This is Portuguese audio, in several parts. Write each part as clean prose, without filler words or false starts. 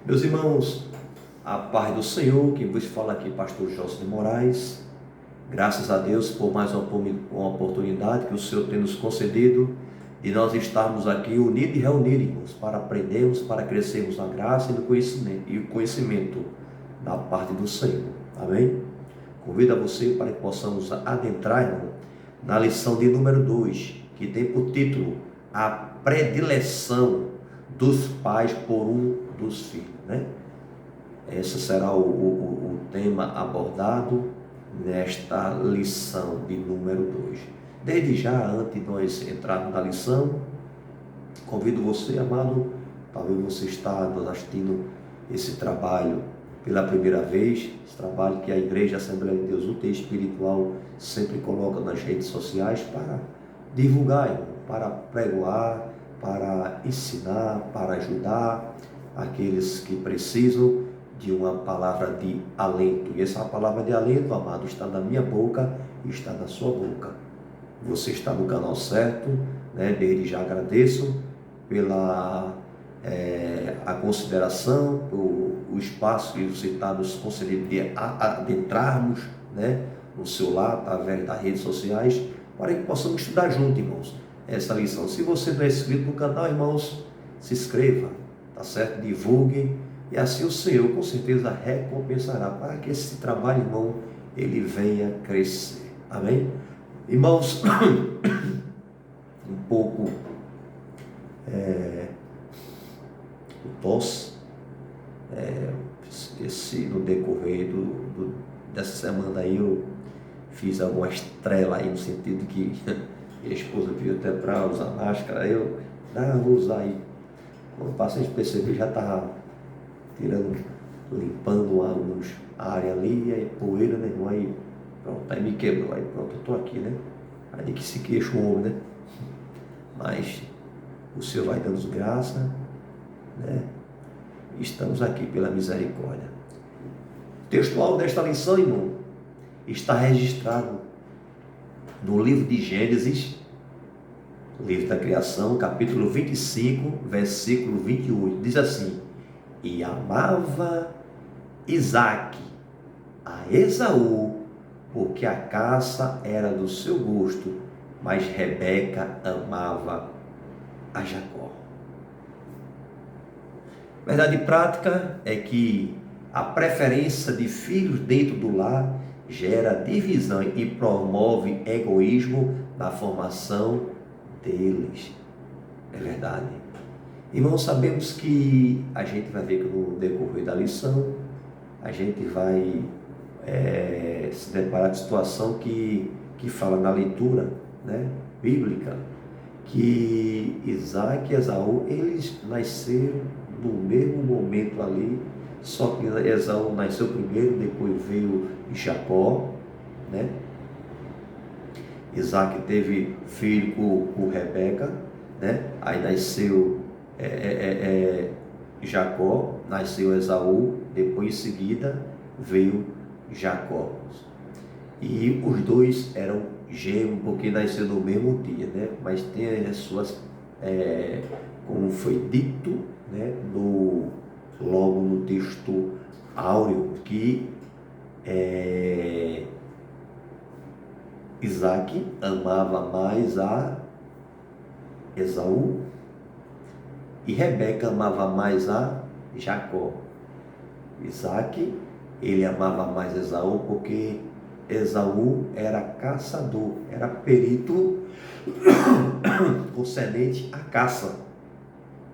Meus irmãos, a paz do Senhor, quem vos fala aqui, pastor José de Moraes. Graças a Deus por mais uma oportunidade que o Senhor tem nos concedido de nós estarmos aqui unidos e reunidos para aprendermos, para crescermos na graça e no conhecimento da parte do Senhor. Amém? Convido a você para que possamos adentrar, irmão, na lição de número 2, que tem por título A Predileção dos Pais por um dos Filhos, né? Esse será o tema abordado nesta lição de número 2. Desde já, antes de nós entrarmos na lição, convido você, amado, talvez você está assistindo esse trabalho pela primeira vez, esse trabalho que a Igreja Assembleia de Deus UTI Espiritual sempre coloca nas redes sociais para divulgar, irmão, para pregoar, para ensinar, para ajudar aqueles que precisam de uma palavra de alento. E essa palavra de alento, amado, está na minha boca e está na sua boca. Você está no canal certo, né? Desde já agradeço pela a consideração, o espaço que você está nos concedendo de adentrarmos, né, no seu lar, através das redes sociais, para que possamos estudar juntos, irmãos, essa lição. Se você não é inscrito no canal, irmãos, se inscreva, tá certo? Divulgue, e assim o Senhor com certeza recompensará para que esse trabalho, irmão, ele venha crescer. Amém? Irmãos, um pouco tosse, no decorrer dessa semana aí eu fiz algumas trelas aí, no sentido que minha esposa pediu até para usar máscara, eu vou usar aí. Quando o paciente percebeu, já estava limpando algumas áreas ali, aí poeira, né, irmão? Aí pronto, aí me quebrou, aí pronto, eu estou aqui, né? Aí que se queixa o homem, né? Mas o Senhor vai dando graça, né? Estamos aqui pela misericórdia. O textual desta lição, irmão, está registrado no livro de Gênesis, livro da criação, capítulo 25, versículo 28. Diz assim: e amava Isaque a Esaú, porque a caça era do seu gosto, mas Rebeca amava a Jacó. Verdade prática é que a preferência de filhos dentro do lar gera divisão e promove egoísmo na formação deles. É verdade. Irmãos, sabemos que a gente vai ver que no decorrer da lição a gente vai se deparar com situação que fala na leitura, né, bíblica, que Isaac e Esaú, eles nasceram no mesmo momento ali, só que Esaú nasceu primeiro, depois veio Jacó, né? Isaac teve filho com Rebeca, né? Aí nasceu Jacó, nasceu Esaú, depois em seguida veio Jacó. E os dois eram gêmeos, porque nasceram no mesmo dia, né? Mas tem as suas, como foi dito, né, logo no texto áureo, que Isaac amava mais a Esaú e Rebeca amava mais a Jacó. Isaac, ele amava mais Esaú porque Esaú era caçador, era perito concernente à caça.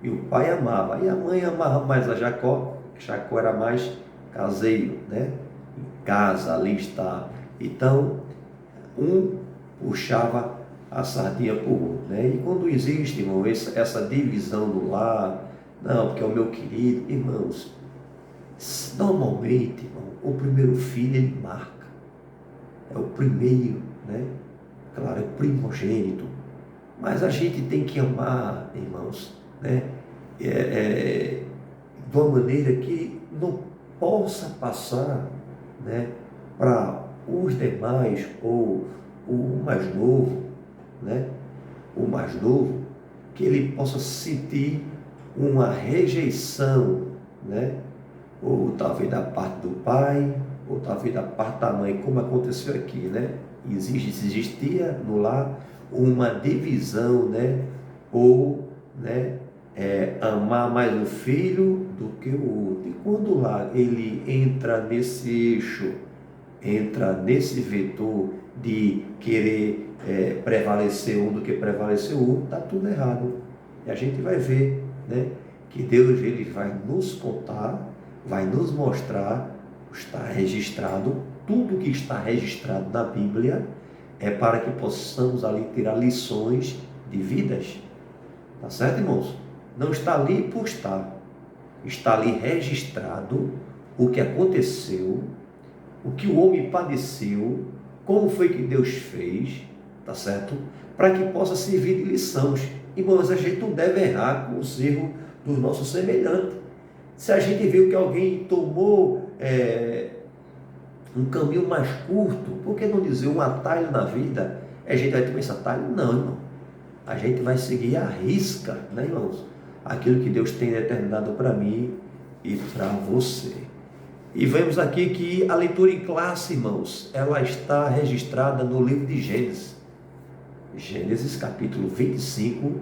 E o pai amava, e a mãe amava mais a Jacó. Jacó era mais caseiro, né? Em casa, ali está. Então, um puxava a sardinha para o outro, né? E quando existe, irmão, essa divisão do lar, não, porque é o meu querido, irmãos, normalmente, irmão, o primeiro filho ele marca, é o primeiro, né? Claro, é o primogênito, mas a gente tem que amar, irmãos, né? De uma maneira que não possa passar, né, para os demais, ou o mais novo, né? O mais novo, que ele possa sentir uma rejeição, né? Ou talvez da parte do pai, ou talvez da parte da mãe, como aconteceu aqui, né? Existia no lar uma divisão, né? Ou, né? Amar mais o filho do que o outro. E quando lá ele entra nesse eixo, entra nesse vetor de querer prevalecer um do que prevalecer o outro, está tudo errado. E a gente vai ver, né? Que Deus ele vai nos contar, vai nos mostrar, está registrado, tudo que está registrado na Bíblia é para que possamos ali tirar lições de vidas. Tá certo, irmãos? Não está ali por estar. Está ali registrado o que aconteceu, o que o homem padeceu, como foi que Deus fez, tá certo? Para que possa servir de lições. Irmãos, a gente não deve errar com os erros dos nossos semelhantes. Se a gente viu que alguém tomou um caminho mais curto, por que não dizer um atalho na vida? A gente vai ter esse atalho? Não, irmão. A gente vai seguir à risca, né, irmãos? Aquilo que Deus tem determinado para mim e para você. E vemos aqui que a leitura em classe, irmãos, ela está registrada no livro de Gênesis. Gênesis capítulo 25,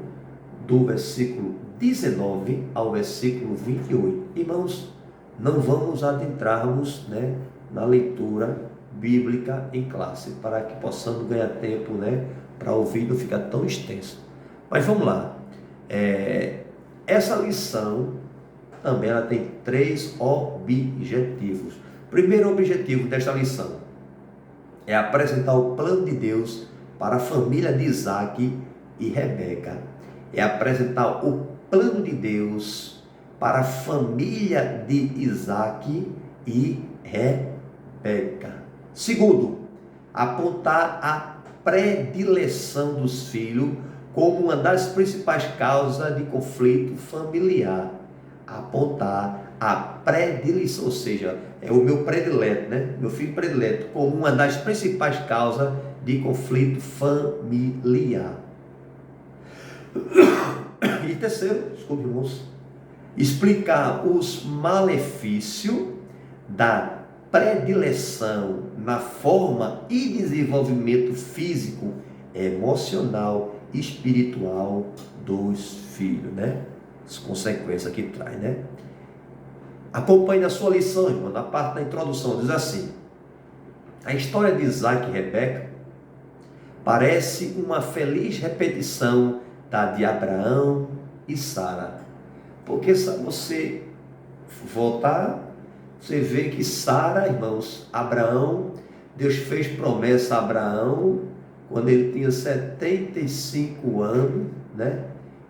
do versículo 19 ao versículo 28. Irmãos, não vamos adentrarmos, né, na leitura bíblica em classe, para que possamos ganhar tempo, né, para ouvir, não ficar tão extenso. Mas vamos lá. Essa lição também ela tem 3 objetivos. O primeiro objetivo desta lição é apresentar o plano de Deus para a família de Isaac e Rebeca. É apresentar o plano de Deus para a família de Isaac e Rebeca. Segundo, apontar a predileção dos filhos como uma das principais causas de conflito familiar. Apontar a predileção, ou seja, é o meu predileto, né? Meu filho predileto, como uma das principais causas de conflito familiar. E terceiro, desculpe, irmãos, explicar os malefícios da predileção na forma e desenvolvimento físico, emocional e espiritual dos filhos, né? As consequências que traz, né? Acompanhe na sua lição, irmão, na parte da introdução, diz assim: a história de Isaac e Rebeca parece uma feliz repetição da de Abraão e Sara. Porque se você voltar, você vê que Sara, irmãos, Abraão, Deus fez promessa a Abraão quando ele tinha 75 anos, né?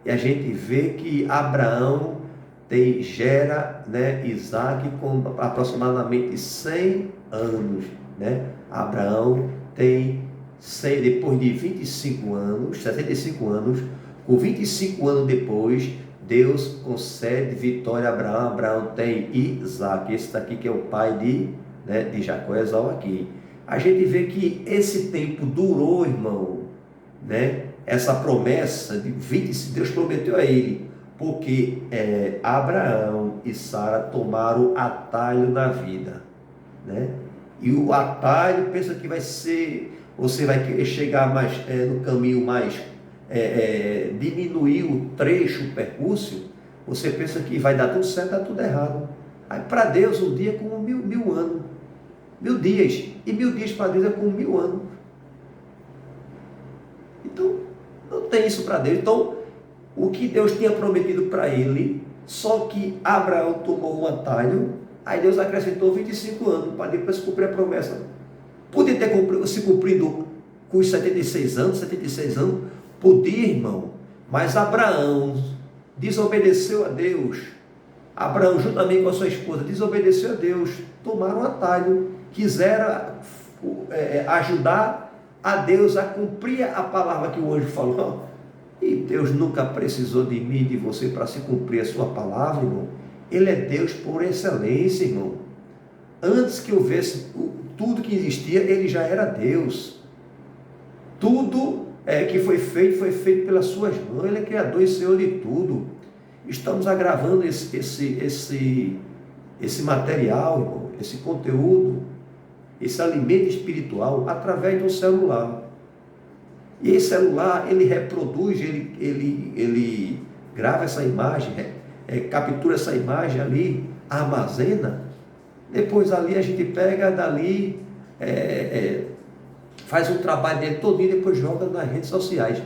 E a gente vê que Abraão gera, né, Isaac com aproximadamente 100 anos, né? Abraão tem 100, depois de 25 anos, 75 anos, com 25 anos depois, Deus concede vitória a Abraão. Abraão tem Isaac, esse daqui que é o pai de Jacó, Esaú aqui. A gente vê que esse tempo durou, irmão, né? Essa promessa de 20, Deus prometeu a ele, porque Abraão e Sara tomaram atalho na vida, né? E o atalho pensa que vai ser, você vai querer chegar mais no caminho mais, diminuir o trecho, o percurso, você pensa que vai dar tudo certo, dá tudo errado. Aí para Deus um dia é como mil anos, 1000 dias, e 1000 dias para Deus é como 1000 anos. Então, não tem isso para Deus. Então, o que Deus tinha prometido para ele, só que Abraão tomou um atalho, aí Deus acrescentou 25 anos para depois cumprir a promessa. Podia ter se cumprido com os 76 anos, podia, irmão, mas Abraão desobedeceu a Deus. Abraão, juntamente com a sua esposa, desobedeceu a Deus, tomaram um atalho, quiseram ajudar a Deus a cumprir a palavra que o anjo falou. E Deus nunca precisou de mim e de você para se cumprir a sua palavra, irmão. Ele é Deus por excelência, irmão. Antes que houvesse tudo que existia, ele já era Deus. Tudo que foi feito pelas suas mãos. Ele é Criador e Senhor de tudo. estamos agravando esse material, irmão, esse conteúdo, esse alimento espiritual através do celular. E esse celular, ele reproduz, ele grava essa imagem, captura essa imagem ali, armazena. Depois ali a gente pega dali, faz um trabalho dele todo e depois joga nas redes sociais.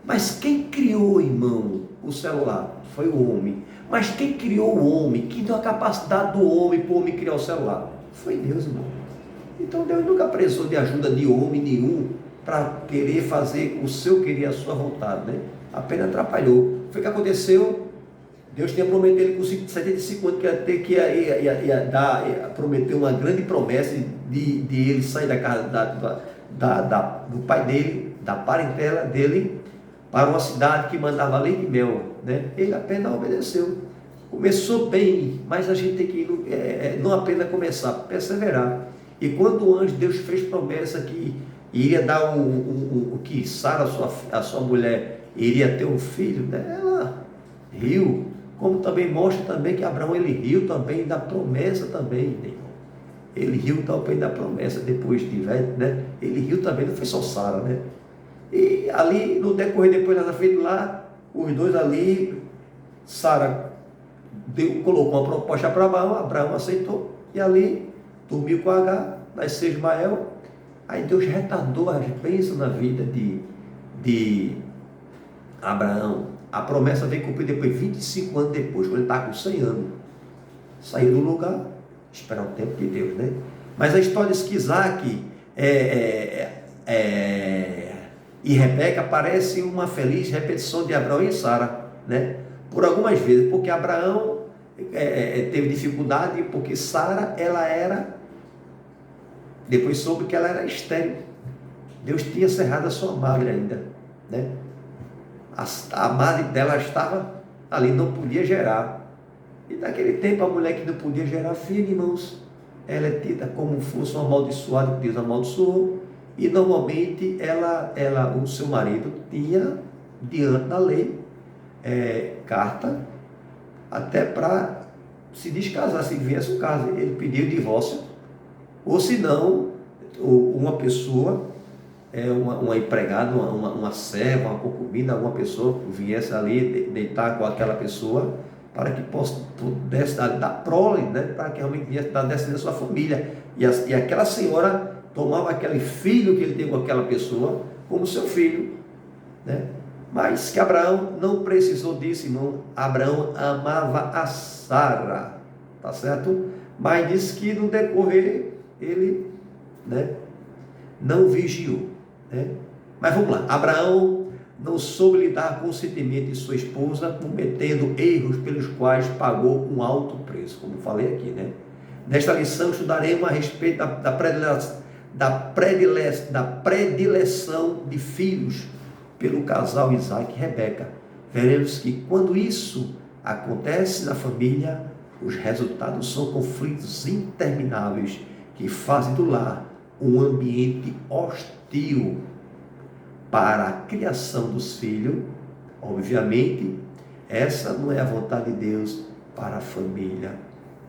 Mas quem criou, irmão, o celular? Foi o homem. Mas quem criou o homem? Quem deu a capacidade do homem para o homem criar o celular? Foi Deus, irmão. Então Deus nunca precisou de ajuda de homem nenhum para querer fazer o seu querer, a sua vontade, né? Apenas atrapalhou. Foi o que aconteceu. Deus tinha prometido ele com 75 anos que ia prometer uma grande promessa de ele sair da casa do pai dele, da parentela dele, para uma cidade que mandava leite e mel, né? Ele apenas obedeceu. Começou bem, mas a gente tem que não apenas começar, perseverar. E quando o anjo Deus fez promessa que iria dar que Sara, a sua mulher, iria ter um filho, né? Ela riu, como também mostra também que Abraão ele riu também da promessa também, né, irmão? Ele riu também da promessa depois de velho, né? Ele riu também, não foi só Sara, né? E ali, no decorrer, depois lá na frente, lá, os dois ali, Sara colocou uma proposta para Abraão aceitou, e ali, dormiu com Agar, nasceu Ismael. Aí Deus retardou as bênçãos na vida de Abraão. A promessa veio cumprir depois, 25 anos depois, quando ele estava com 100 anos. Saiu do lugar, esperar o tempo de Deus, né? Mas a história diz que Isaac e Rebeca parece uma feliz repetição de Abraão e Sara, né? Por algumas vezes, porque Abraão teve dificuldade, porque Sara, ela era, depois soube que ela era estéril. Deus tinha cerrado a sua madre ainda, né? A madre dela estava ali, não podia gerar. E naquele tempo a mulher que não podia gerar filho, irmãos, ela é tida como fosse uma amaldiçoada, que Deus amaldiçoou. E normalmente o seu marido tinha, diante da lei, carta até para se descasar, se viesse o caso. Ele pediu o divórcio, ou se não, uma pessoa, uma empregada, uma serva, uma concubina, alguma pessoa viesse ali deitar com aquela pessoa para que pudesse dar prole, né, para que realmente viesse dar descendência à sua família. E aquela senhora tomava aquele filho que ele tem com aquela pessoa como seu filho, né? Mas que Abraão não precisou disso, irmão. Abraão amava a Sara, tá certo? Mas disse que no decorrer ele, né, não vigiou, né? Mas vamos lá. Abraão não soube lidar com o sentimento de sua esposa, cometendo erros pelos quais pagou um alto preço, como falei aqui, né? Nesta lição estudaremos a respeito da predileção de filhos pelo casal Isaac e Rebeca. Veremos que quando isso acontece na família, os resultados são conflitos intermináveis que fazem do lar um ambiente hostil para a criação dos filhos. Obviamente, essa não é a vontade de Deus para a família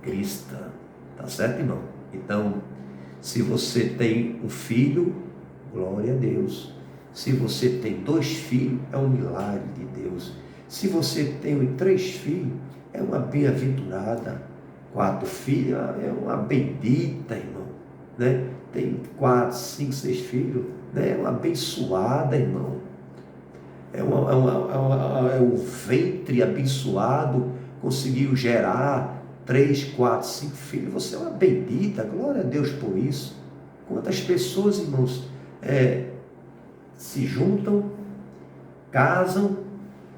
cristã. Tá certo, irmão? Então, se você tem um filho, glória a Deus. Se você tem 2 filhos, é um milagre de Deus. Se você tem 3 filhos, é uma bem-aventurada. 4 filhos, é uma bendita, irmão, né? Tem 4, 5, 6 filhos, né? É uma abençoada, irmão. É um ventre abençoado, conseguiu gerar 3, 4, 5 filhos. Você é uma bendita, glória a Deus por isso. Quantas pessoas, irmãos, se juntam, casam,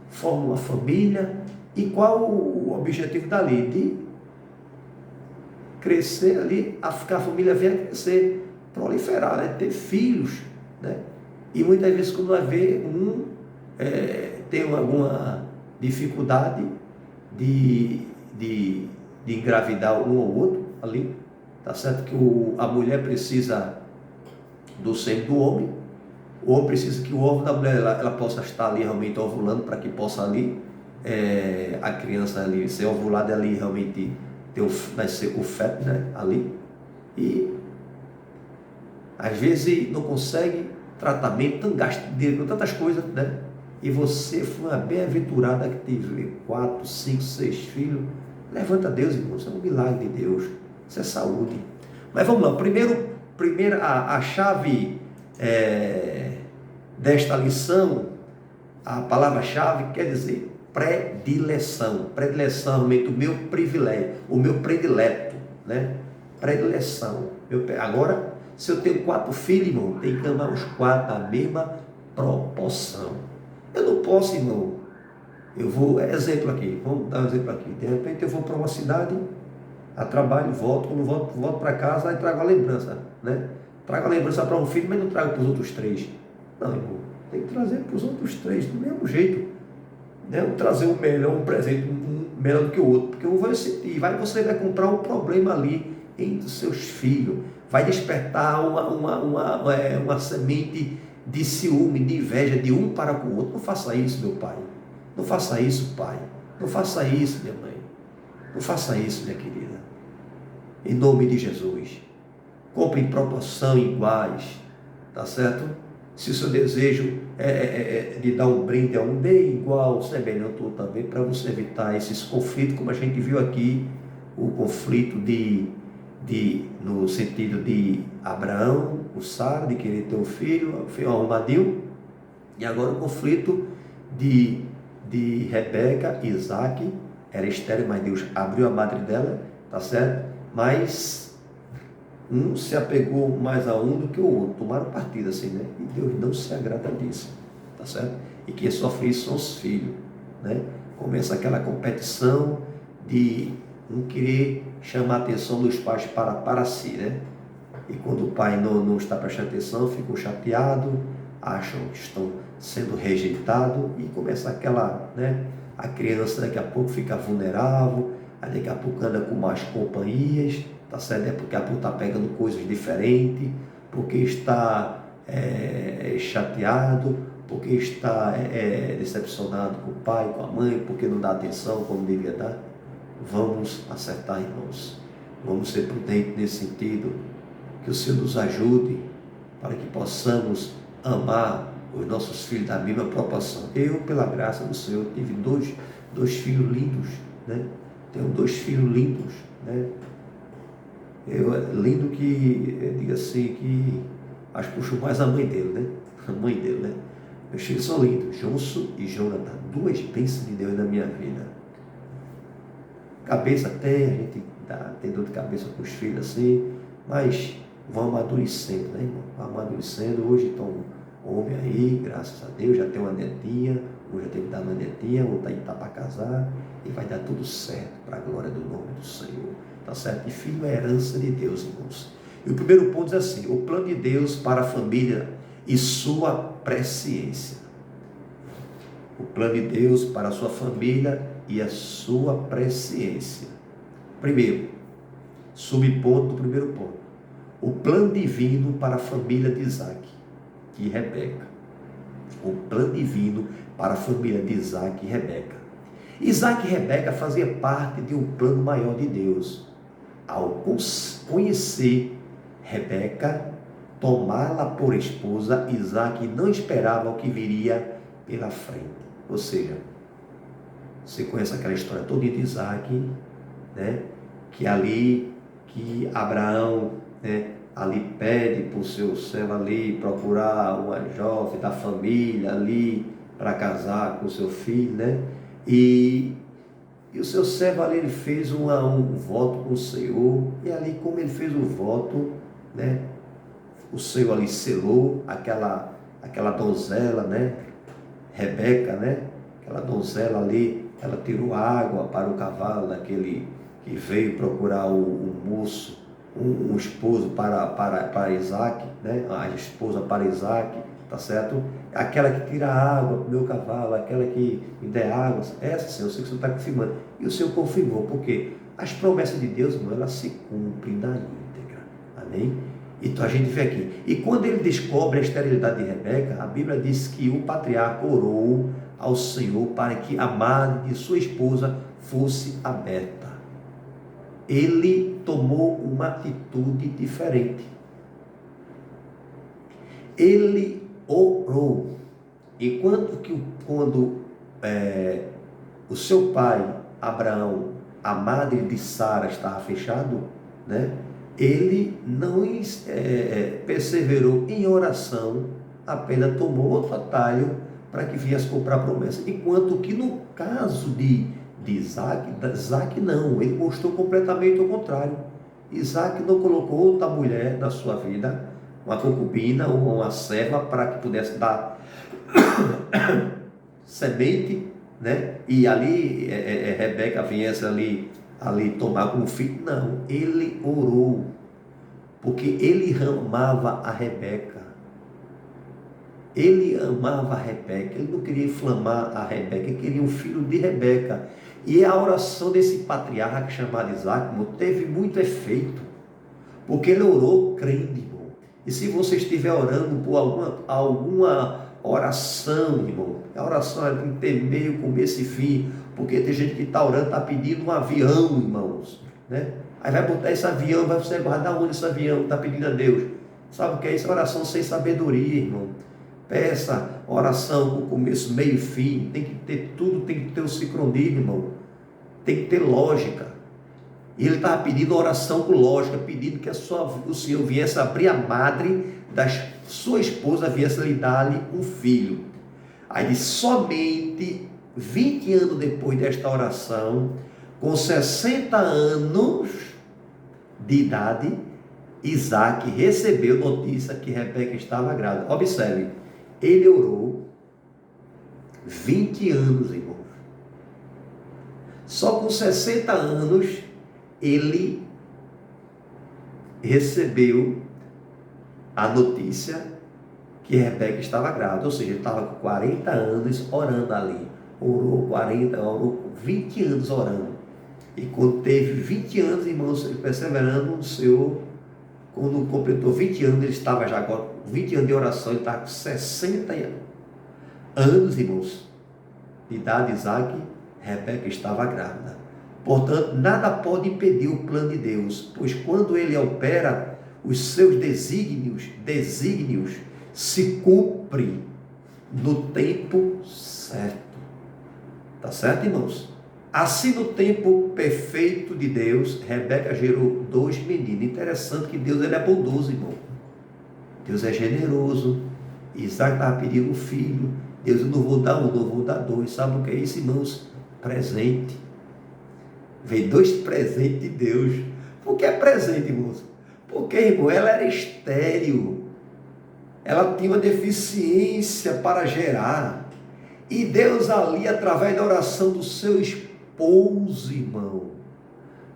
formam uma família, e qual o objetivo dali? De crescer ali, a família venha a crescer, proliferar, né? Ter filhos, né? E muitas vezes quando vai ver tem alguma dificuldade de engravidar um ou outro ali, tá certo que a mulher precisa do sêmen do homem, o homem precisa que o ovo da mulher ela possa estar ali realmente ovulando para que possa ali a criança ali ser ovulada ali, realmente nascer o feto, né, ali, e às vezes não consegue tratamento, tão gasto dinheiro com tantas coisas, né? E você foi uma bem-aventurada que teve 4, 5, 6 filhos. Levanta a Deus, irmão, isso é um milagre de Deus, isso é saúde. Mas vamos lá, primeiro a chave desta lição, a palavra-chave quer dizer predileção. Predileção, realmente o meu privilégio, o meu predileto, né? Predileção. Agora, se eu tenho 4 filhos, irmão, tem que amar os 4 na mesma proporção. Eu não posso, irmão. Eu vou, exemplo aqui, vamos dar um exemplo aqui. De repente eu vou para uma cidade, a trabalho, volto, quando volto para casa, aí trago a lembrança, né? Trago a lembrança para um filho, mas não trago para os outros 3. Não, irmão, tem que trazer para os outros 3 do mesmo jeito. Não trazer um melhor, um presente melhor do que o outro, porque um vai sentir, você vai comprar um problema ali entre os seus filhos, vai despertar uma semente de ciúme, de inveja de um para com o outro. Não faça isso, meu pai. Não faça isso, pai. Não faça isso, minha mãe. Não faça isso, minha querida. Em nome de Jesus. Compre em proporção iguais, tá certo? Se o seu desejo é de dar um brinde a um, dê igual, semelhante ou também, para você evitar esses conflitos, como a gente viu aqui, o conflito no sentido de Abraão, o Sara, de querer ter um filho arrumadinho, e agora o conflito de Rebeca e Isaac. Era estéril, mas Deus abriu a madre dela, tá certo? Mas um se apegou mais a um do que o outro, tomaram partida assim, né? E Deus não se agrada disso, tá certo? E quem sofre isso são os filhos, né? Começa aquela competição de um querer chamar a atenção dos pais para si, né? E quando o pai não está prestando atenção, ficam chateados, acham que estão sendo rejeitados e começa aquela, né? A criança daqui a pouco fica vulnerável, aí daqui a pouco anda com mais companhias, tá certo? Porque a pouco está pegando coisas diferentes, porque está chateado, porque está decepcionado com o pai, com a mãe, porque não dá atenção como devia dar. Vamos acertar, irmãos. Vamos ser prudentes nesse sentido. Que o Senhor nos ajude para que possamos amar os nossos filhos da mesma proporção. Eu, pela graça do Senhor, tive dois filhos lindos, né? Tenho 2 filhos lindos, né? Lindo que, eu digo assim, que acho que puxo mais a mãe dele, né? A mãe dele, né? Meus filhos são lindos, Jonso e Jonathan, 2 bênçãos de Deus na minha vida. Cabeça a gente tem dor de cabeça com os filhos assim, mas vão amadurecendo, né, irmão? Vão amadurecendo. Hoje estão homem aí, graças a Deus, já tem uma netinha, um já tem que dar uma netinha, outro está para casar, e vai dar tudo certo, para a glória do nome do Senhor, tá certo? E filho é herança de Deus, irmãos. E o primeiro ponto diz assim: o plano de Deus para a família e sua presciência. O plano de Deus para a sua família e a sua presciência. Primeiro, subponto do primeiro ponto: o plano divino para a família de Isaac e Rebeca. O plano divino para a família de Isaac e Rebeca. Isaac e Rebeca faziam parte de um plano maior de Deus. Ao conhecer Rebeca, tomá-la por esposa, Isaac não esperava o que viria pela frente. Ou seja, você conhece aquela história toda de Isaac, né? Que Abraão, né, ali pede para o seu servo ali procurar uma jovem da família ali para casar com o seu filho, né? E o seu servo ali, ele fez um voto com o Senhor, e ali como ele fez o voto, né, o Senhor ali selou aquela donzela, né, Rebeca, né, aquela donzela ali, ela tirou água para o cavalo daquele que veio procurar o moço, um esposo para Isaac, né, a esposa para Isaac, tá certo? Aquela que tira água para o meu cavalo, aquela que me der água, essa, Senhor, eu sei que o Senhor está confirmando. E o Senhor confirmou, porque as promessas de Deus, irmão, elas se cumprem na íntegra. Amém? Então a gente vê aqui. E quando ele descobre a esterilidade de Rebeca, a Bíblia diz que o patriarca orou ao Senhor para que a madre de sua esposa fosse aberta. Ele tomou uma atitude diferente. Ele orou. Enquanto que quando o seu pai, Abraão, a madre de Sara estava fechado, né? Ele não perseverou em oração, apenas tomou outro atalho para que viesse comprar a promessa. Enquanto que no caso de Isaac não, ele mostrou completamente o contrário. Isaac não colocou outra mulher na sua vida, uma concubina ou uma serva, para que pudesse dar semente, né? E ali Rebeca viesse ali tomar como filho. Não, ele orou, porque ele amava a Rebeca. Ele amava a Rebeca, ele não queria inflamar a Rebeca, ele queria um filho de Rebeca. E a oração desse patriarca chamado Isaac, irmão, teve muito efeito, porque ele orou crendo, irmão. E se você estiver orando por alguma oração, irmão, a oração tem que ter meio, começo e fim, porque tem gente que está orando, está pedindo um avião, irmãos, né? Aí vai botar esse avião, vai você guardar onde esse avião está pedindo a Deus? Sabe o que é isso? Oração sem sabedoria, irmão. Peça oração com começo, meio e fim. Tem que ter tudo, tem que ter o sincronismo, irmão. Tem que ter lógica. E ele estava pedindo oração com lógica, pedindo que o Senhor viesse abrir a madre da sua esposa, viesse lhe dar-lhe um filho. Aí somente 20 anos depois desta oração, com 60 anos de idade, Isaac recebeu notícia que Rebeca estava grávida. Observe, ele orou 20 anos, irmão. Só com 60 anos, ele recebeu a notícia que Rebeca estava grávida. Ou seja, ele estava com 40 anos orando ali. Orou 20 anos orando. E quando teve 20 anos, irmãos, ele perseverando no Senhor, quando completou 20 anos, ele estava já agora, 20 anos de oração, ele estava com 60 anos, irmãos, de idade. Isaac, Rebeca estava grávida. Portanto, nada pode impedir o plano de Deus, pois quando ele opera, os seus desígnios se cumprem no tempo certo. Tá certo, irmãos? Assim, no tempo perfeito de Deus, Rebeca gerou 2 meninos. Interessante que Deus, ele é bondoso, irmão. Deus é generoso. Isaac estava pedindo um filho. Deus, eu não vou dar um, não vou dar 2. Sabe o que é isso, irmãos? Presente. Vem 2 presentes de Deus. Por que é presente, irmãos? Porque, irmão, ela era estéril. Ela tinha uma deficiência para gerar. E Deus ali, através da oração do seu esposo, irmão,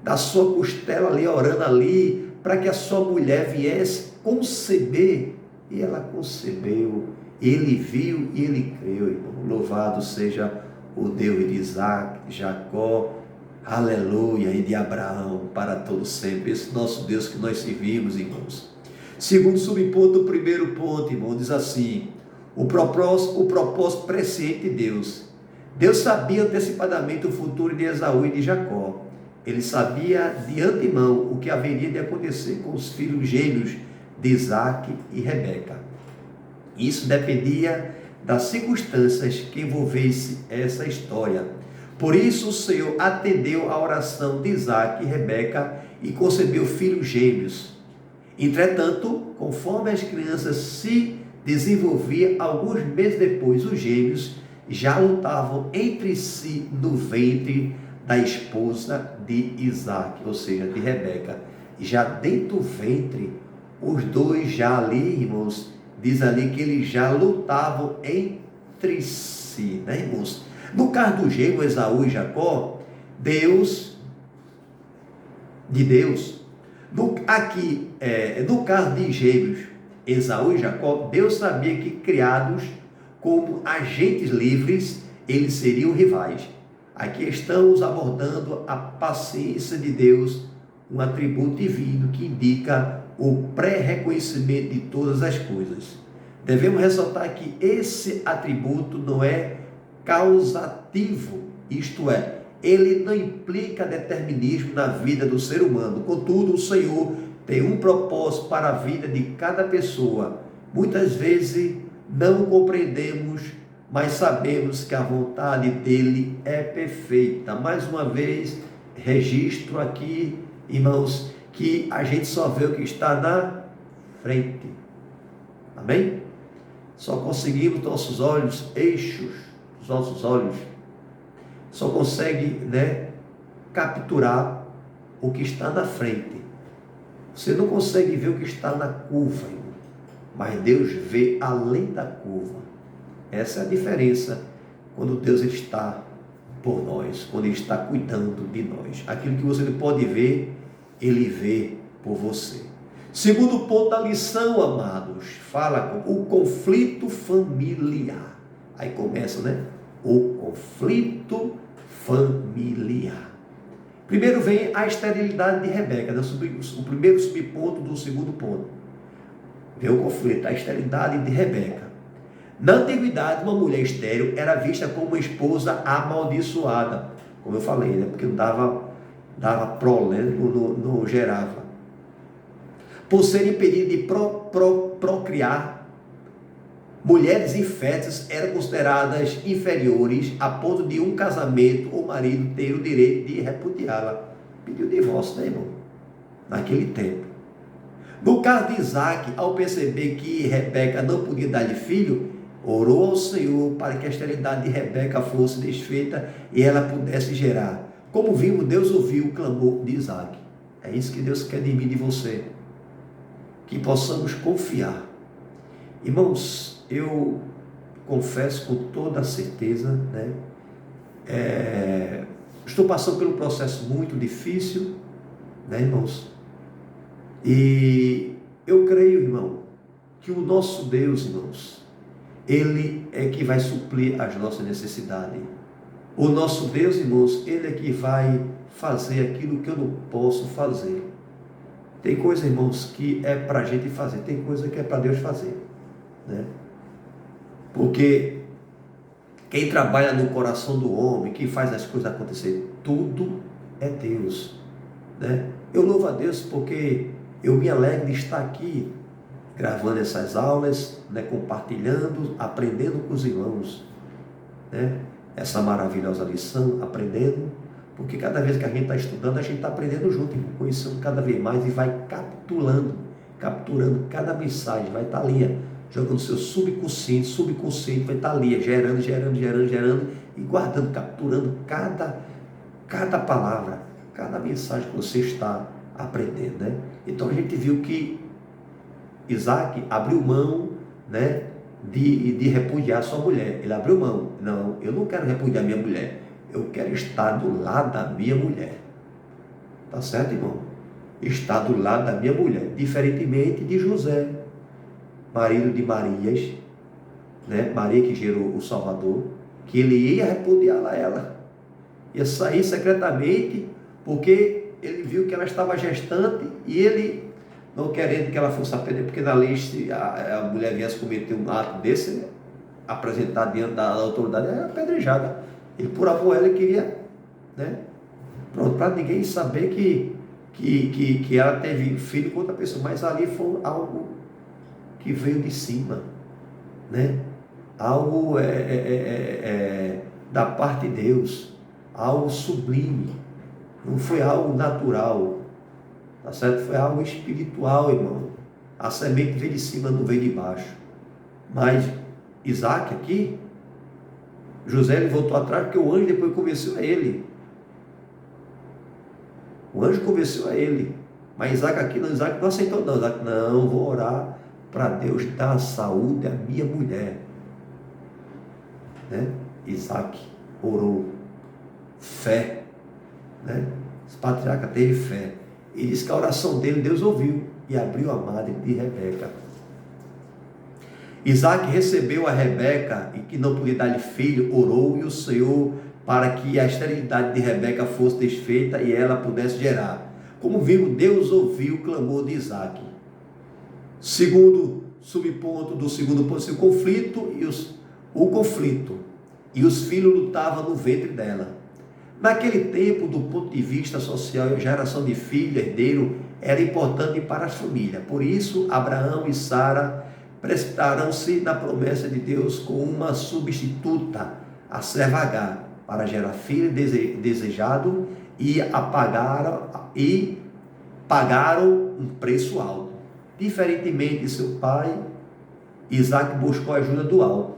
da sua costela ali, orando ali, para que a sua mulher viesse conceber. E ela concebeu. Ele viu e ele creu, irmão. Louvado seja o Deus de Isaac, de Jacó, aleluia, e de Abraão, para todo sempre. Esse nosso Deus que nós servimos, irmãos. Segundo subponto, o primeiro ponto, irmão, diz assim: o propósito presciente de Deus. Deus sabia antecipadamente o futuro de Esaú e de Jacó. Ele sabia de antemão o que haveria de acontecer com os filhos gêmeos de Isaac e Rebeca. Isso dependia das circunstâncias que envolvessem essa história. Por isso o Senhor atendeu a oração de Isaac e Rebeca e concebeu filhos gêmeos. Entretanto, conforme as crianças se desenvolviam, alguns meses depois, os gêmeos já lutavam entre si no ventre da esposa de Isaac, ou seja, de Rebeca. Já dentro do ventre, os dois já ali, irmãos, diz ali que eles já lutavam entre si, né, irmãos? No caso do gêmeo, Esaú e Jacó, no caso de gêmeos, Esaú e Jacó, Deus sabia que criados como agentes livres, eles seriam rivais. Aqui estamos abordando a paciência de Deus, um atributo divino que indica o pré-reconhecimento de todas as coisas. Devemos ressaltar que esse atributo não é causativo, isto é, ele não implica determinismo na vida do ser humano. Contudo, o Senhor tem um propósito para a vida de cada pessoa. Muitas vezes não compreendemos, mas sabemos que a vontade dele é perfeita. Mais uma vez, registro aqui, irmãos, que a gente só vê o que está na frente. Amém? Só conseguimos nossos olhos, eixos dos nossos olhos, só consegue, capturar o que está na frente. Você não consegue ver o que está na curva, irmão, mas Deus vê além da curva. Essa é a diferença quando Deus está por nós, quando Ele está cuidando de nós. Aquilo que você não pode ver, Ele vê por você. Segundo ponto da lição, amados, fala com o conflito familiar. Aí começa, o conflito familiar. Primeiro vem a esterilidade de Rebeca, o primeiro subponto do segundo ponto. Vem o conflito, a esterilidade de Rebeca. Na antiguidade, uma mulher estéril era vista como uma esposa amaldiçoada, como eu falei, porque não dava prole, não gerava. Por ser impedida de procriar, mulheres inférteis eram consideradas inferiores a ponto de um casamento ou marido ter o direito de repudiá-la. Pediu divórcio, irmão? Naquele tempo. No caso de Isaac, ao perceber que Rebeca não podia dar-lhe filho, orou ao Senhor para que a esterilidade de Rebeca fosse desfeita e ela pudesse gerar. Como vimos, Deus ouviu o clamor de Isaac. É isso que Deus quer de mim e de você. Que possamos confiar. Irmãos, eu confesso com toda a certeza, estou passando por um processo muito difícil, irmãos? E eu creio, irmão, que o nosso Deus, irmãos, Ele é que vai suprir as nossas necessidades. O nosso Deus, irmãos, Ele é que vai fazer aquilo que eu não posso fazer. Tem coisa, irmãos, que é para a gente fazer, tem coisa que é para Deus fazer, Porque quem trabalha no coração do homem, quem faz as coisas acontecer, tudo é Deus, Eu louvo a Deus porque eu me alegro de estar aqui, gravando essas aulas, compartilhando, aprendendo com os irmãos, Essa maravilhosa lição, aprendendo, porque cada vez que a gente está estudando, a gente está aprendendo junto, conhecendo cada vez mais e vai capturando cada mensagem, vai estar ali, jogando seu subconsciente vai estar ali, gerando e guardando, capturando cada palavra, cada mensagem que você está aprendendo, Então a gente viu que Isaac abriu mão, de repudiar sua mulher. Ele abriu mão. Não, eu não quero repudiar minha mulher. Eu quero estar do lado da minha mulher. Tá certo, irmão? Estar do lado da minha mulher. Diferentemente de José, marido de Marias, Maria que gerou o Salvador, que ele ia repudiá-la a ela. Ia sair secretamente, porque ele viu que ela estava gestante e ele, não querendo que ela fosse aprender, porque na lei, se a mulher viesse cometer um ato desse, apresentar diante da autoridade, era apedrejada. Ele, por amor a ela, queria, pronto, para ninguém saber que ela teve filho com outra pessoa, mas ali foi algo que veio de cima, Algo da parte de Deus, algo sublime, não foi algo natural, tá certo? Foi algo espiritual, irmão. A semente veio de cima, não veio de baixo. Mas Isaac aqui, José, ele voltou atrás porque o anjo depois convenceu a ele. O anjo convenceu a ele. Mas Isaac não aceitou não. Isaac, não, vou orar para Deus dar saúde à minha mulher. Isaac orou. Fé. Esse patriarca teve fé. E diz que a oração dele Deus ouviu e abriu a madre de Rebeca. Isaac recebeu a Rebeca e que não podia dar-lhe filho, orou e o Senhor para que a esterilidade de Rebeca fosse desfeita e ela pudesse gerar. Como vimos, Deus ouviu o clamor de Isaac. Segundo subponto do segundo ponto, o conflito e os filhos lutavam no ventre dela. Naquele tempo, do ponto de vista social, a geração de filho, herdeiro, era importante para a família. Por isso, Abraão e Sara precipitaram-se na promessa de Deus com uma substituta, a serva Agar, para gerar filho desejado, e pagaram um preço alto. Diferentemente de seu pai, Isaac buscou a ajuda do alto.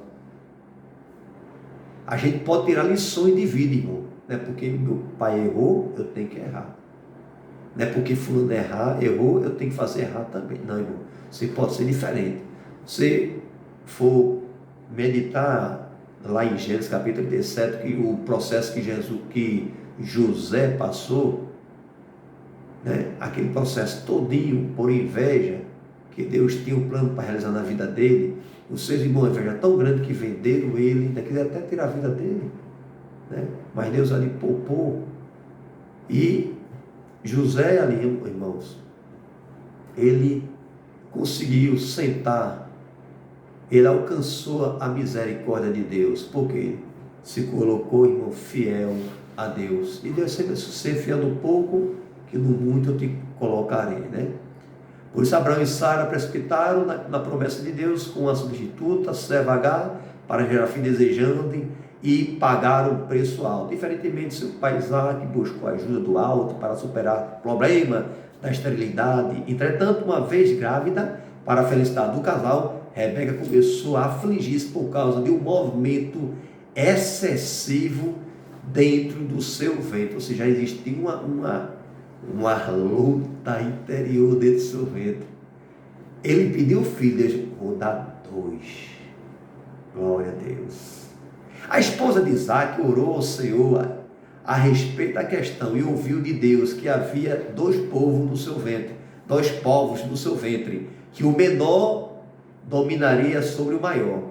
A gente pode tirar lições de vida, irmão. Não é porque meu pai errou, eu tenho que errar. Não é porque fulano errou, eu tenho que fazer errar também. Não, irmão. Você pode ser diferente. Se for meditar lá em Gênesis capítulo 37, que o processo que José passou, né? Aquele processo todinho por inveja, que Deus tinha um plano para realizar na vida dele. Os seus irmãos, a inveja tão grande que venderam ele, ainda quiseram até tirar a vida dele, né? Mas Deus ali poupou. E José ali, irmãos, ele conseguiu sentar, ele alcançou a misericórdia de Deus, porque se colocou, irmão, fiel a Deus. E Deus sempre ser fiel no pouco, que no muito eu te colocarei, né? Por isso Abraão e Sara precipitaram na promessa de Deus com a substituta, serva Agar, para gerar filho desejando, e pagaram um preço alto. Diferentemente, seu pai Isaac buscou a ajuda do alto para superar o problema da esterilidade. Entretanto, uma vez grávida, para a felicidade do casal, Rebeca começou a afligir-se por causa de um movimento excessivo dentro do seu ventre. Ou seja, existia uma luta interior dentro do seu ventre. Ele pediu o filho, Deus, vou dar 2. Glória a Deus. A esposa de Isaac orou ao Senhor a respeito da questão e ouviu de Deus que havia 2 povos no seu ventre, 2 povos no seu ventre, que o menor dominaria sobre o maior.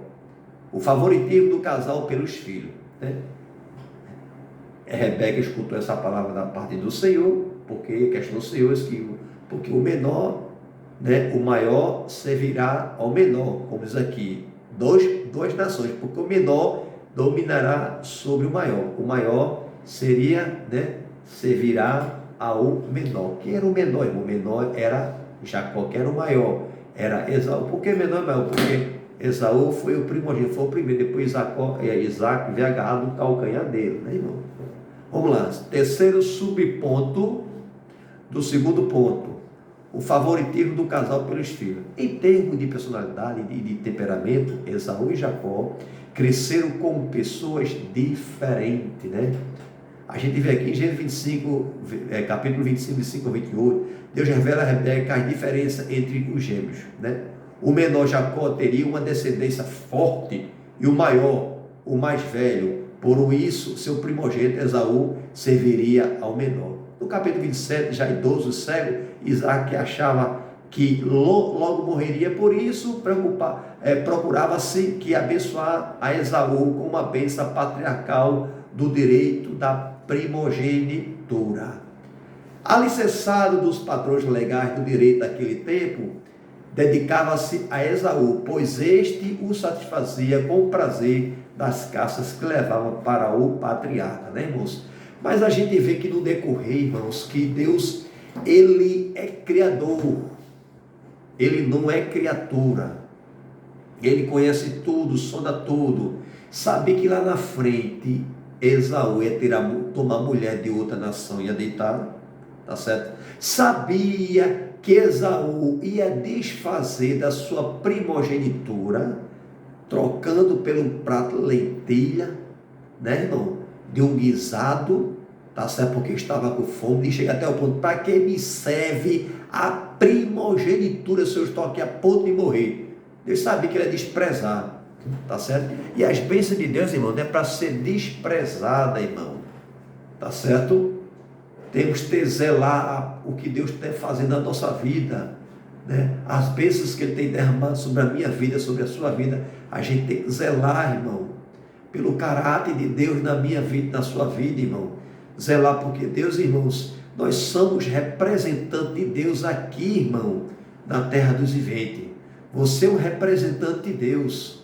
O favoritismo do casal pelos filhos, né? Rebeca escutou essa palavra da parte do Senhor, porque a questão do Senhor é que porque o menor, né, o maior servirá ao menor, como diz aqui, duas nações, porque o menor dominará sobre o maior seria, né, servirá ao menor. Quem era o menor, irmão? O menor era Jacó, que era o maior, era Esaú. Por que menor é maior? Porque Esaú foi o primogênito, foi o primeiro, depois Isaac veio agarrado no calcanhar dele, né, irmão? Vamos lá, terceiro subponto do segundo ponto, o favoritismo do casal pelos filhos. Em termos de personalidade e de temperamento, Esaú e Jacó cresceram como pessoas diferentes, né? A gente vê aqui em Gênesis 25, capítulo 25, 25 a 28, Deus revela a Rebeca as diferenças entre os gêmeos, né? O menor Jacó teria uma descendência forte e o maior, o mais velho, por isso seu primogênito Esaú serviria ao menor. No capítulo 27, já idoso e cego, Isaac achava que logo morreria, por isso procurava-se que abençoar a Esaú com uma bênção patriarcal do direito da primogenitura. Alicerçado dos padrões legais do direito daquele tempo, dedicava-se a Esaú, pois este o satisfazia com o prazer das caças que levavam para o patriarca, né, irmãos? Mas a gente vê que no decorrer, irmãos, que Deus, Ele é criador, Ele não é criatura, Ele conhece tudo, sonda tudo, sabe que lá na frente, Esaú ia tomar mulher de outra nação, ia deitar, tá certo? Sabia que Esaú ia desfazer da sua primogenitura, trocando pelo prato lentilha, né, irmão? De um guisado, tá certo? Porque estava com fome, e chega até o ponto, para que me serve a primogenitura se eu estou aqui a ponto de morrer? Deus sabia que ele ia desprezar, tá certo? E as bênçãos de Deus, irmão, não é para ser desprezada, irmão, tá certo? Temos que zelar o que Deus está fazendo na nossa vida, né? As bênçãos que Ele tem derramado sobre a minha vida, sobre a sua vida, a gente tem que zelar, irmão, pelo caráter de Deus na minha vida, na sua vida, irmão. Zelar, porque Deus, irmãos, nós somos representantes de Deus aqui, irmão, na terra dos viventes. Você é um representante de Deus.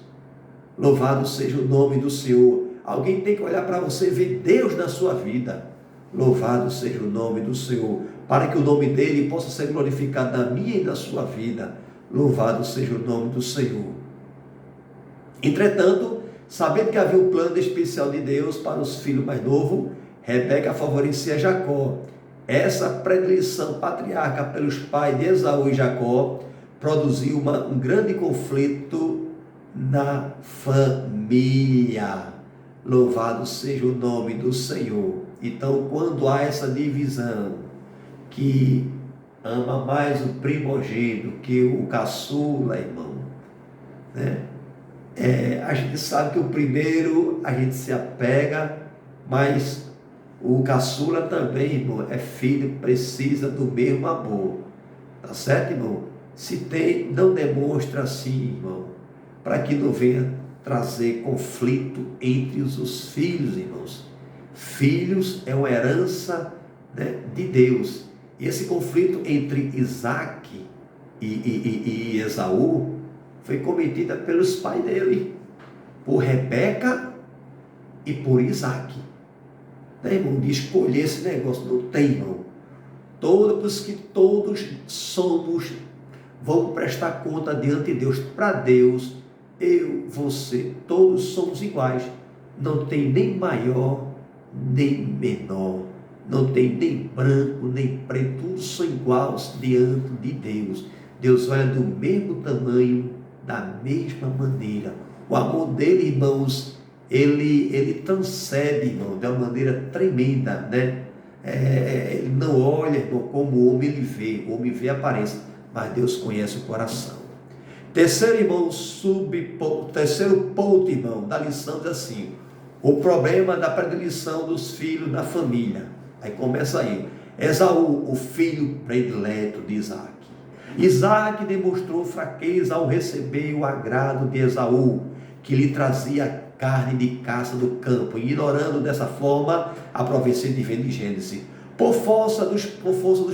Louvado seja o nome do Senhor. Alguém tem que olhar para você e ver Deus na sua vida. Louvado seja o nome do Senhor, para que o nome dele possa ser glorificado na minha e na sua vida. Louvado seja o nome do Senhor. Entretanto, sabendo que havia um plano especial de Deus para os filhos mais novos, Rebeca favorecia Jacó. Essa predileção patriarca pelos pais de Esaú e Jacó produziu um grande conflito na família. Louvado seja o nome do Senhor. Então, quando há essa divisão, que ama mais o primogênito que o caçula, irmão, né? A gente sabe que o primeiro a gente se apega, mas o caçula também, irmão, é filho, precisa do mesmo amor. Tá certo, irmão? Se tem, não demonstra assim, irmão, para que não venha trazer conflito entre os filhos, irmãos. Filhos é uma herança, né, de Deus. E esse conflito entre Isaac e Esaú foi cometida pelos pais dele, por Rebeca e por Isaac. Né, irmão? De escolher esse negócio, não tem, irmão. Todos somos, vamos prestar conta diante de Deus. Para Deus, eu, você, todos somos iguais. Não tem nem maior, nem menor. Não tem nem branco, nem preto. Todos são iguais diante de Deus. Deus olha do mesmo tamanho, da mesma maneira. O amor dele, irmãos, ele transcende, irmão, de uma maneira tremenda, né? Ele não olha, irmão, como o homem ele vê. O homem vê a aparência, mas Deus conhece o coração. Terceiro, irmão, terceiro ponto, irmão, da lição diz assim: o problema da predileção dos filhos na família. Aí começa aí. Esaú, o filho predileto de Isaac. Isaac demonstrou fraqueza ao receber o agrado de Esaú, que lhe trazia carne de caça do campo, ignorando dessa forma a profecia divina de Gênesis. Por força dos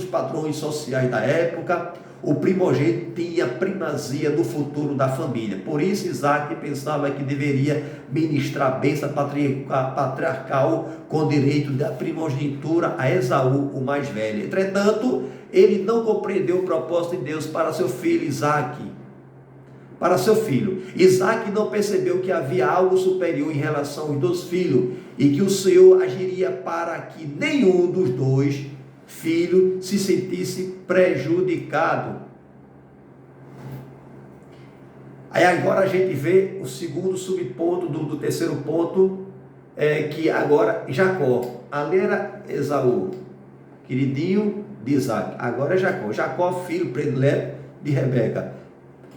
padrões sociais da época, o primogênito tinha primazia no futuro da família. Por isso Isaac pensava que deveria ministrar a bênção patriarcal com direito da primogenitura a Esaú, o mais velho. Entretanto, ele não compreendeu o propósito de Deus para seu filho Isaac. Para seu filho. Isaac não percebeu que havia algo superior em relação aos dois filhos e que o Senhor agiria para que nenhum dos dois filhos se sentisse prejudicado. Aí agora a gente vê o segundo subponto do terceiro ponto, que agora Jacó. Ali era Esaú, queridinho de Isaac. Agora é Jacó. Jacó, filho predileto de Rebeca.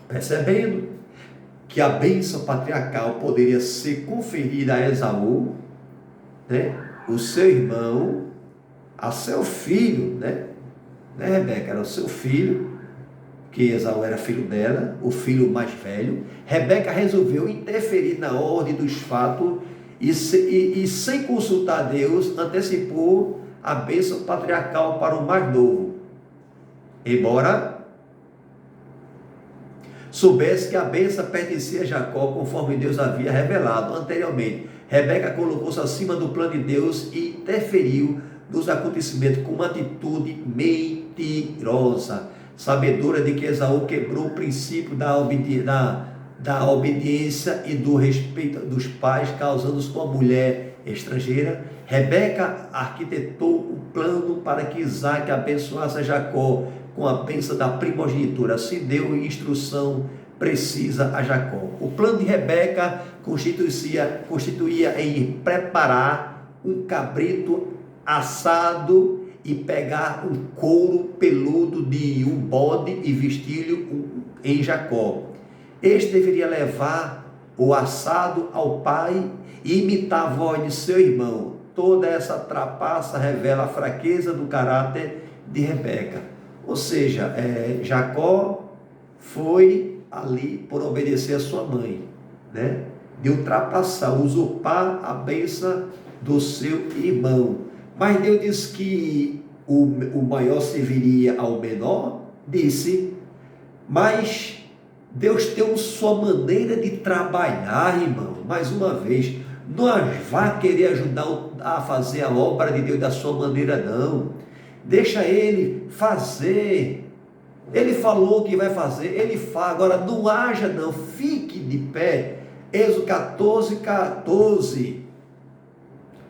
Percebendo que a bênção patriarcal poderia ser conferida a Esaú, né, o seu irmão, a seu filho, né, Rebeca era o seu filho, que Esaú era filho dela, o filho mais velho. Rebeca resolveu interferir na ordem dos fatos e sem consultar Deus, antecipou a bênção patriarcal para o mais novo. Embora soubesse que a bênção pertencia a Jacó, conforme Deus havia revelado anteriormente, Rebeca colocou-se acima do plano de Deus e interferiu nos acontecimentos com uma atitude mentirosa, sabedora de que Esaú quebrou o princípio da obediência e do respeito dos pais, causando-se com a mulher estrangeira. Rebeca arquitetou o plano para que Isaac abençoasse a Jacó com a bênção da primogenitura. Assim deu instrução precisa a Jacó. O plano de Rebeca constituía em preparar um cabrito assado e pegar um couro peludo de um bode e vestir-lhe em Jacó. Este deveria levar o assado ao pai e imitar a voz de seu irmão. Toda essa trapaça revela a fraqueza do caráter de Rebeca. Ou seja, Jacó foi ali por obedecer a sua mãe, né? De ultrapassar, usurpar a bênção do seu irmão. Mas Deus disse que o maior serviria ao menor, disse, mas Deus tem sua maneira de trabalhar, irmão. Mais uma vez, Não vá querer ajudar a fazer a obra de Deus da sua maneira, não. Deixa ele fazer. Ele falou que vai fazer, ele faz. Agora não haja, não. Fique de pé. Êxodo 14, 14.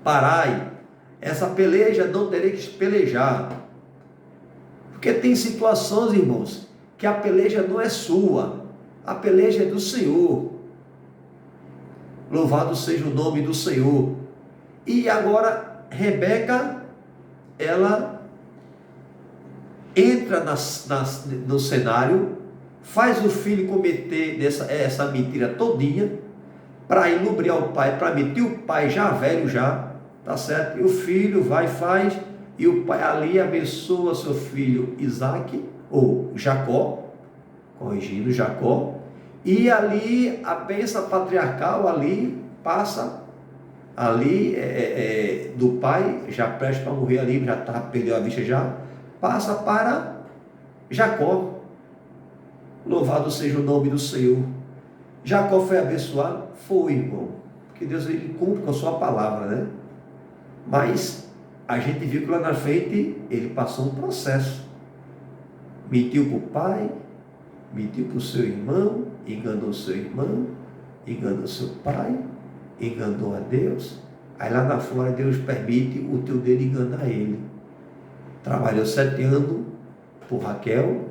Parai. Essa peleja não terei que pelejar. Porque tem situações, irmãos, que a peleja não é sua. A peleja é do Senhor. Louvado seja o nome do Senhor. E agora, Rebeca, ela entra no cenário, faz o filho cometer essa mentira todinha, para ilubriar o pai, para mentir o pai já velho já, tá certo? E o filho vai e faz, e o pai ali abençoa seu filho Isaac, ou Jacó, corrigindo Jacó, e ali a bênção patriarcal ali passa, ali do pai, já prestes para morrer ali, já perdeu a vista já, passa para Jacó. Louvado seja o nome do Senhor. Jacó foi abençoado? Foi, irmão, porque Deus ele cumpre com a sua palavra, né? Mas a gente viu que lá na frente ele passou um processo. Mentiu para o pai, mentiu para o seu irmão, enganou seu irmão, enganou seu pai, enganou a Deus. Aí lá na fora Deus permite o teu dedo enganar ele. Trabalhou 7 anos por Raquel,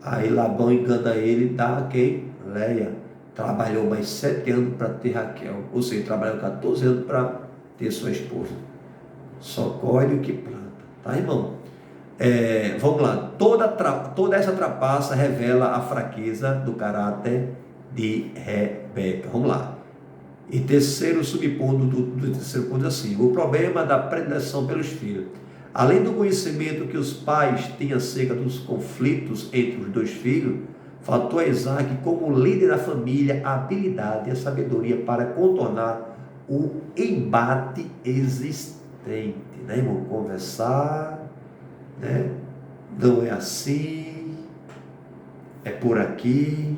aí Labão engana ele, dá a quem? Leia. Trabalhou mais 7 anos para ter Raquel, ou seja, trabalhou 14 anos para ter sua esposa. Só colhe o que planta, tá, irmão? Vamos lá, toda essa trapaça revela a fraqueza do caráter de Rebeca. Vamos lá. E terceiro subponto do terceiro ponto assim: o problema da predileção pelos filhos. Além do conhecimento que os pais têm acerca dos conflitos entre os 2 filhos, faltou a Isaac, como líder da família, a habilidade e a sabedoria para contornar o embate existente, né, irmão? Conversar, né? Não é assim, é por aqui,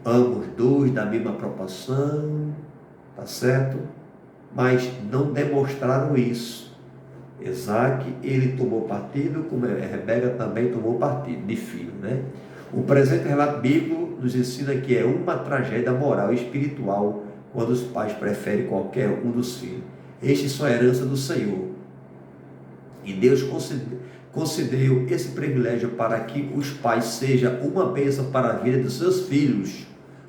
ambos 2 da mesma proporção, tá certo? Mas não demonstraram isso. Isaac, ele tomou partido, como Rebeca também tomou partido de filho, né? O presente relato bíblico nos ensina que é uma tragédia moral e espiritual quando os pais preferem qualquer um dos filhos. Estes são a herança do Senhor. E Deus concedeu esse privilégio para que os pais sejam uma bênção para a vida dos seus filhos.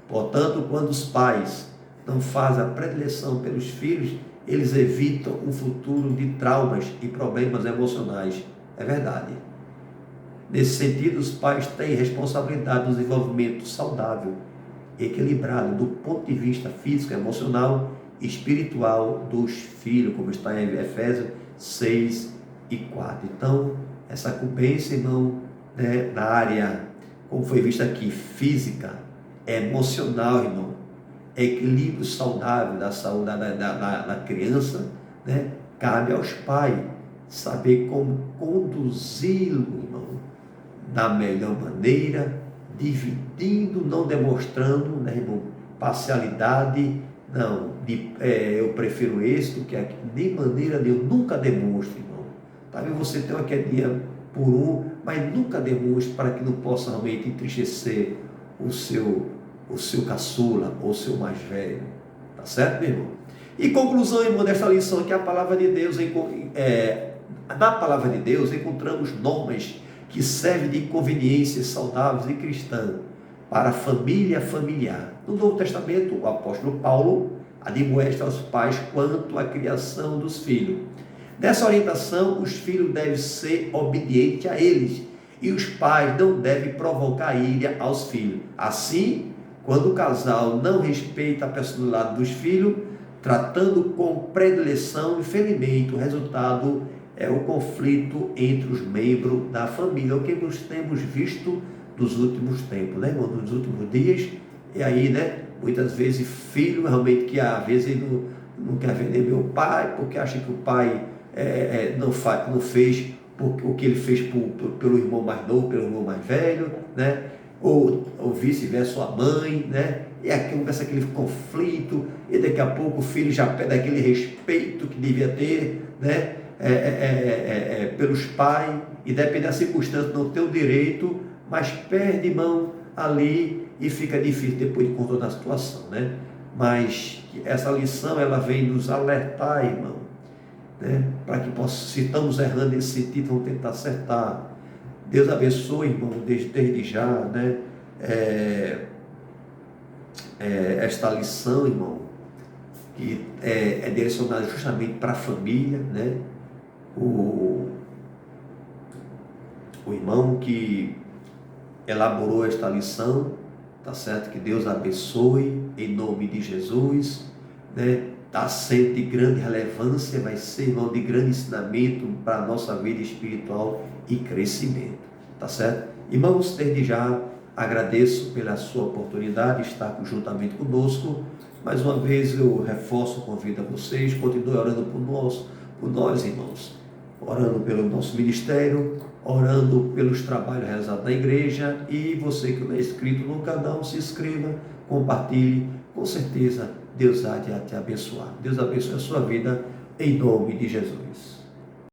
Portanto, quando os pais não fazem a predileção pelos filhos, eles evitam um futuro de traumas e problemas emocionais. É verdade. Nesse sentido, os pais têm responsabilidade no desenvolvimento saudável, equilibrado do ponto de vista físico, emocional e espiritual dos filhos, como está em Efésios 6 e 4. Então, essa incumbência, irmão, né, na área, como foi visto aqui, física, emocional, irmão, equilíbrio saudável da saúde da criança, né, cabe aos pais saber como conduzi-lo, irmão, da melhor maneira, dividindo, não demonstrando, né, irmão, parcialidade, não, eu prefiro esse do que aqui, de maneira nenhuma, nunca demonstre, irmão. Talvez você tenha uma quedinha por um, mas nunca demonstre para que não possa realmente entristecer o seu caçula ou o seu mais velho, tá certo, meu irmão? E conclusão, irmão, desta lição aqui, a palavra de Deus, na palavra de Deus encontramos normas que servem de conveniências saudáveis e cristãs para a família familiar. No Novo Testamento, o apóstolo Paulo admoesta aos pais quanto à criação dos filhos. Nessa orientação, os filhos devem ser obedientes a eles e os pais não devem provocar ira aos filhos. Assim, quando o casal não respeita a personalidade dos filhos, tratando com predileção, infelizmente, o resultado é o conflito entre os membros da família, o que nós temos visto nos últimos tempos, né, irmão? Nos últimos dias, e aí, né, muitas vezes filho realmente que às vezes ele não quer vender meu pai, porque acha que o pai não fez o que ele fez pelo irmão mais novo, pelo irmão mais velho, né? Ou vice-versa, a mãe, né? e aqui começa aquele conflito, e daqui a pouco o filho já perde aquele respeito que devia ter, né? Pelos pais, e depende da circunstância, não tem o direito, mas perde, irmão, ali, e fica difícil depois de contornar a situação, né? Mas essa lição, ela vem nos alertar, irmão, né? Para que se estamos errando nesse sentido, vamos tentar acertar. Deus abençoe, irmão, desde já, né? Esta lição, irmão, que é direcionada justamente para a família, né? O irmão que elaborou esta lição, tá certo? Que Deus abençoe em nome de Jesus, né? Está sendo de grande relevância, vai ser, irmão, de grande ensinamento para a nossa vida espiritual e crescimento, tá certo? Irmãos, desde já agradeço pela sua oportunidade de estar juntamente conosco. Mais uma vez eu reforço o convite a vocês, continue orando por nós, irmãos, orando pelo nosso ministério, orando pelos trabalhos realizados na igreja, e você que não é inscrito no canal, se inscreva, compartilhe, com certeza Deus há de te abençoar. Deus abençoe a sua vida, em nome de Jesus.